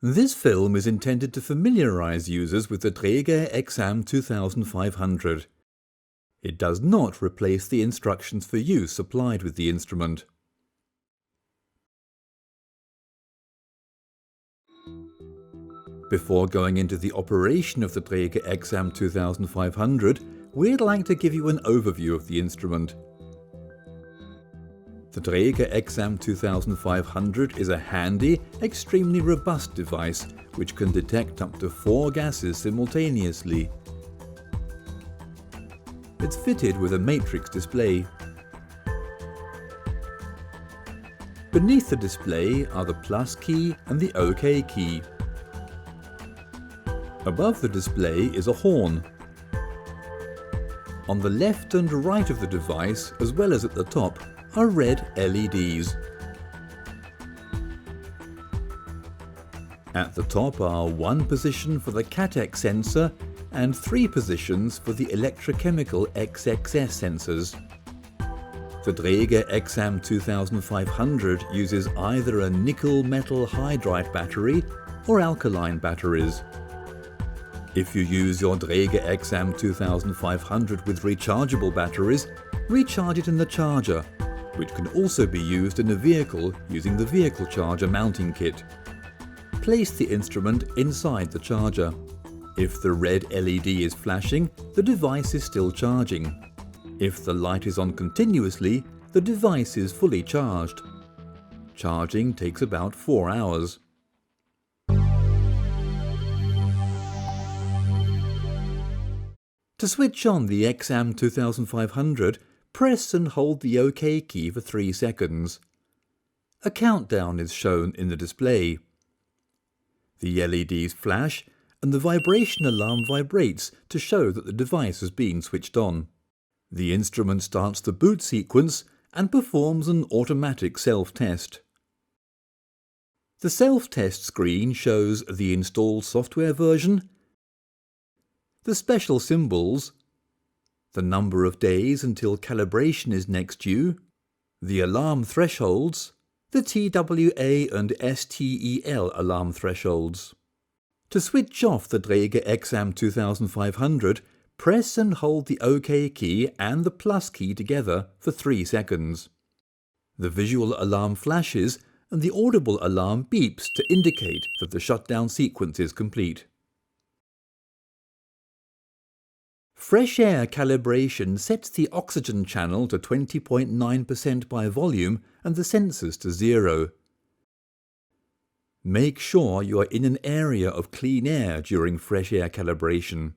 This film is intended to familiarize users with the Dräger Exam 2500. It does not replace the instructions for use supplied with the instrument. Before going into the operation of the Dräger Exam 2500, we'd like to give you an overview of the instrument. The Dräger Exam 2500 is a handy, extremely robust device which can detect up to 4 gases simultaneously. It's fitted with a matrix display. Beneath the display are the plus key and the OK key. Above the display is a horn. On the left and right of the device, as well as at the top, are red LEDs. At the top are 1 position for the CATEX sensor and 3 positions for the electrochemical XXS sensors. The Dräger Exam 2500 uses either a nickel metal hydride battery or alkaline batteries. If you use your Dräger Exam 2500 with rechargeable batteries, recharge it in the charger, which can also be used in a vehicle using the vehicle charger mounting kit. Place the instrument inside the charger. If the red LED is flashing, the device is still charging. If the light is on continuously, the device is fully charged. Charging takes about 4 hours. To switch on the Exam 2500, press and hold the OK key for 3 seconds. A countdown is shown in the display. The LEDs flash and the vibration alarm vibrates to show that the device has been switched on. The instrument starts the boot sequence and performs an automatic self-test. The self-test screen shows the installed software version, the special symbols, the number of days until calibration is next due, the alarm thresholds, the TWA and STEL alarm thresholds. To switch off the Dräger Exam 2500, press and hold the OK key and the plus key together for 3 seconds. The visual alarm flashes and the audible alarm beeps to indicate that the shutdown sequence is complete. Fresh air calibration sets the oxygen channel to 20.9% by volume and the sensors to 0. Make sure you are in an area of clean air during fresh air calibration.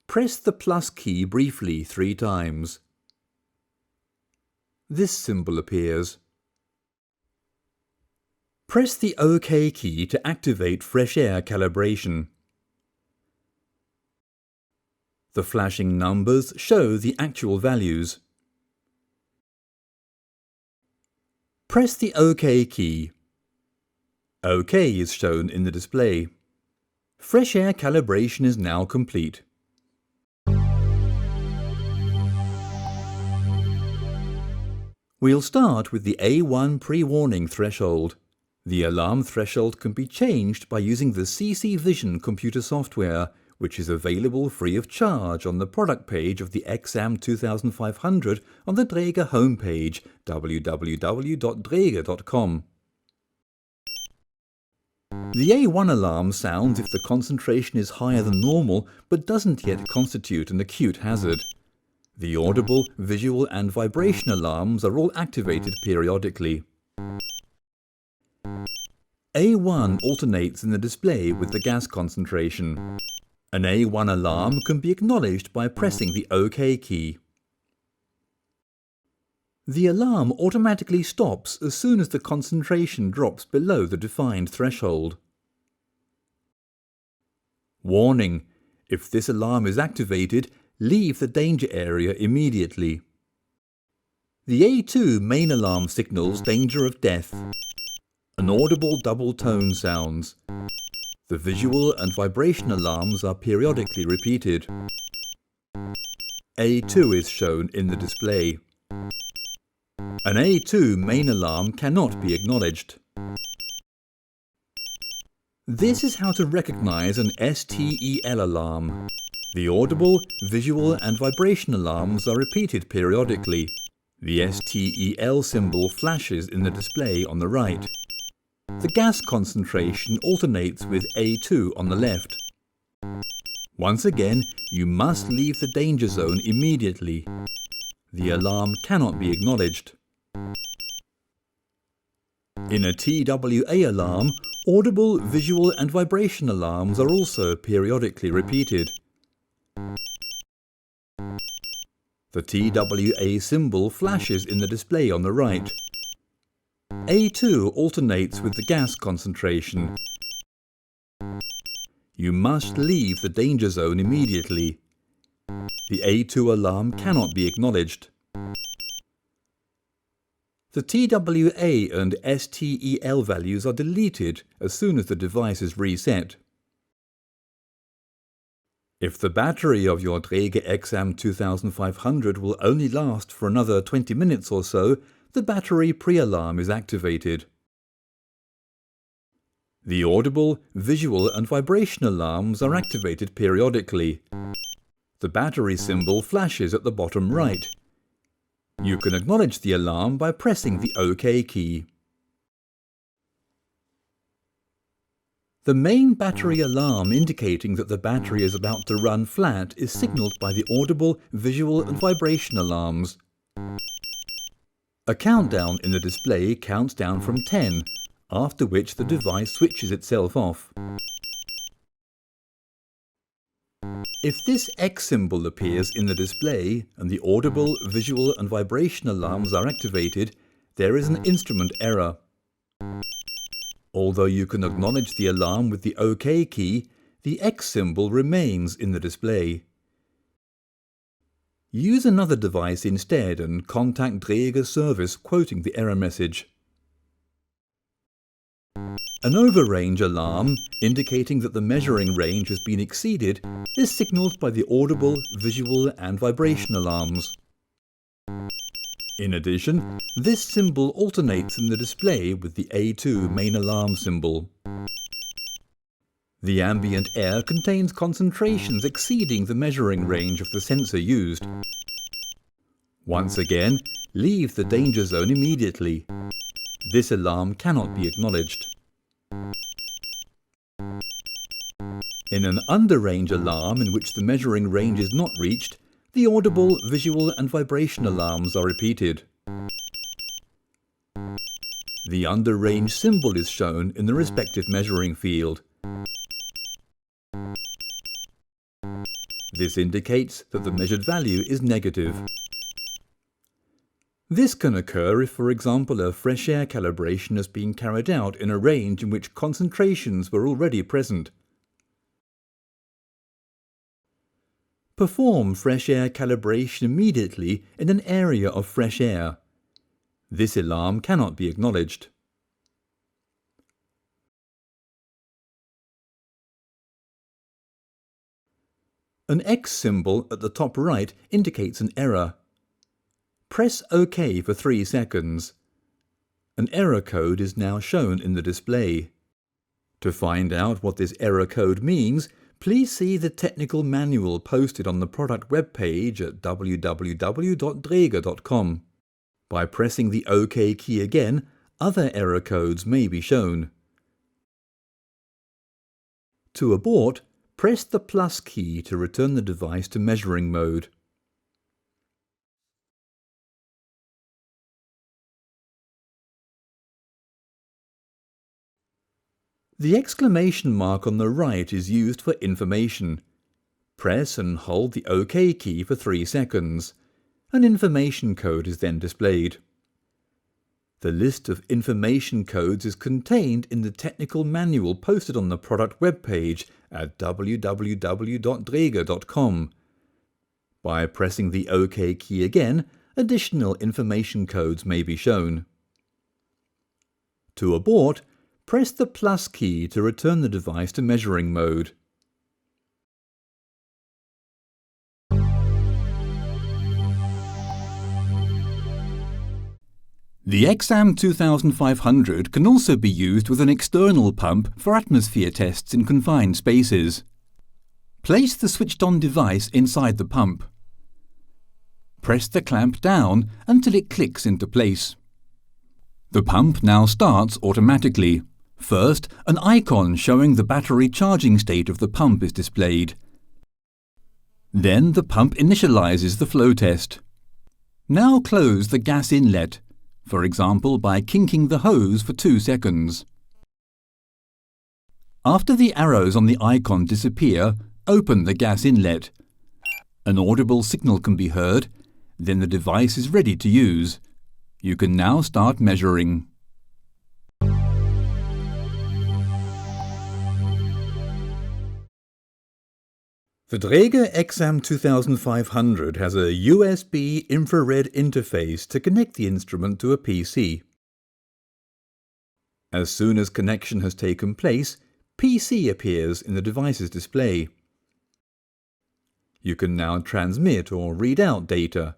Press the plus key briefly 3 times. This symbol appears. Press the OK key to activate fresh air calibration. The flashing numbers show the actual values. Press the OK key. OK is shown in the display. Fresh air calibration is now complete. We'll start with the A1 pre-warning threshold. The alarm threshold can be changed by using the CC Vision computer software, which is available free of charge on the product page of the Exam 2500 on the Dräger homepage www.dräger.com. The A1 alarm sounds if the concentration is higher than normal but doesn't yet constitute an acute hazard. The audible, visual and vibration alarms are all activated periodically. A1 alternates in the display with the gas concentration. An A1 alarm can be acknowledged by pressing the OK key. The alarm automatically stops as soon as the concentration drops below the defined threshold. Warning: if this alarm is activated, leave the danger area immediately. The A2 main alarm signals danger of death. An audible double tone sounds. The visual and vibration alarms are periodically repeated. A2 is shown in the display. An A2 main alarm cannot be acknowledged. This is how to recognize an STEL alarm. The audible, visual and vibration alarms are repeated periodically. The STEL symbol flashes in the display on the right. The gas concentration alternates with A2 on the left. Once again, you must leave the danger zone immediately. The alarm cannot be acknowledged. In a TWA alarm, audible, visual and vibration alarms are also periodically repeated. The TWA symbol flashes in the display on the right. A2 alternates with the gas concentration. You must leave the danger zone immediately. The A2 alarm cannot be acknowledged. The TWA and STEL values are deleted as soon as the device is reset. If the battery of your Dräger Exam 2500 will only last for another 20 minutes or so, the battery pre-alarm is activated. The audible, visual and vibration alarms are activated periodically. The battery symbol flashes at the bottom right. You can acknowledge the alarm by pressing the OK key. The main battery alarm indicating that the battery is about to run flat is signalled by the audible, visual and vibration alarms. A countdown in the display counts down from 10, after which the device switches itself off. If this X symbol appears in the display and the audible, visual and vibration alarms are activated, there is an instrument error. Although you can acknowledge the alarm with the OK key, the X symbol remains in the display. Use another device instead and contact Dräger service quoting the error message. An overrange alarm, indicating that the measuring range has been exceeded, is signalled by the audible, visual and vibration alarms. In addition, this symbol alternates in the display with the A2 main alarm symbol. The ambient air contains concentrations exceeding the measuring range of the sensor used. Once again, leave the danger zone immediately. This alarm cannot be acknowledged. In an underrange alarm in which the measuring range is not reached, the audible, visual and vibration alarms are repeated. The underrange symbol is shown in the respective measuring field. This indicates that the measured value is negative. This can occur if, for example, a fresh air calibration has been carried out in a range in which concentrations were already present. Perform fresh air calibration immediately in an area of fresh air. This alarm cannot be acknowledged. An X symbol at the top right indicates an error. Press OK for 3 seconds. An error code is now shown in the display. To find out what this error code means, please see the technical manual posted on the product webpage at www.dräger.com. By pressing the OK key again, other error codes may be shown. To abort, press the plus key to return the device to measuring mode. The exclamation mark on the right is used for information. Press and hold the OK key for 3 seconds. An information code is then displayed. The list of information codes is contained in the technical manual posted on the product webpage at www.dräger.com. By pressing the OK key again, additional information codes may be shown. To abort, press the plus key to return the device to measuring mode. The XAM 2500 can also be used with an external pump for atmosphere tests in confined spaces. Place the switched-on device inside the pump. Press the clamp down until it clicks into place. The pump now starts automatically. First, an icon showing the battery charging state of the pump is displayed. Then the pump initializes the flow test. Now close the gas inlet, for example by kinking the hose for 2 seconds. After the arrows on the icon disappear, open the gas inlet. An audible signal can be heard, then the device is ready to use. You can now start measuring. The Dräger XAM 2500 has a USB infrared interface to connect the instrument to a PC. As soon as connection has taken place, PC appears in the device's display. You can now transmit or read out data.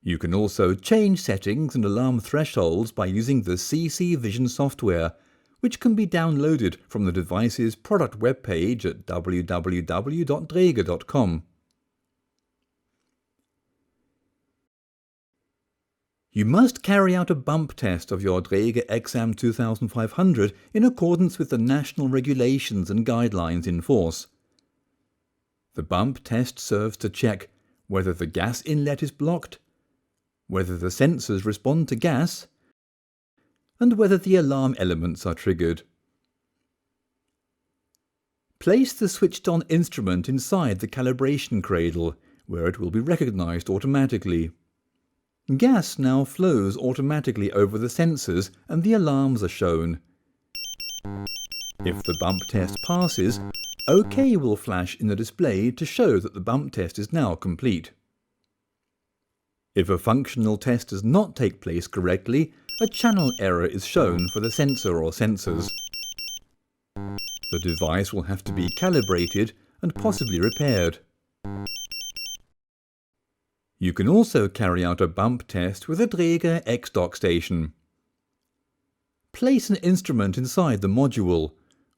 You can also change settings and alarm thresholds by using the CC Vision software, which can be downloaded from the device's product webpage at www.dräger.com. You must carry out a bump test of your Dräger XAM 2500 in accordance with the national regulations and guidelines in force. The bump test serves to check whether the gas inlet is blocked, whether the sensors respond to gas, and whether the alarm elements are triggered. Place the switched-on instrument inside the calibration cradle, where it will be recognized automatically. Gas now flows automatically over the sensors and the alarms are shown. If the bump test passes, OK will flash in the display to show that the bump test is now complete. If a functional test does not take place correctly, a channel error is shown for the sensor or sensors. The device will have to be calibrated and possibly repaired. You can also carry out a bump test with a Dräger X-Dock station. Place an instrument inside the module.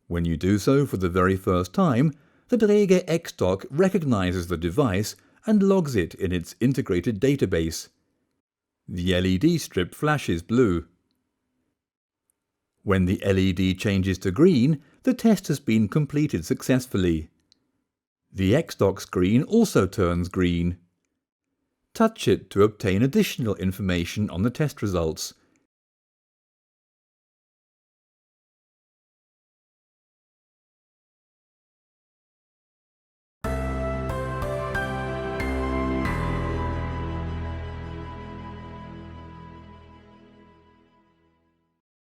When you do so for the very first time, the Dräger X-Dock recognizes the device and logs it in its integrated database. The LED strip flashes blue. When the LED changes to green, the test has been completed successfully. The X-Dock screen also turns green. Touch it to obtain additional information on the test results.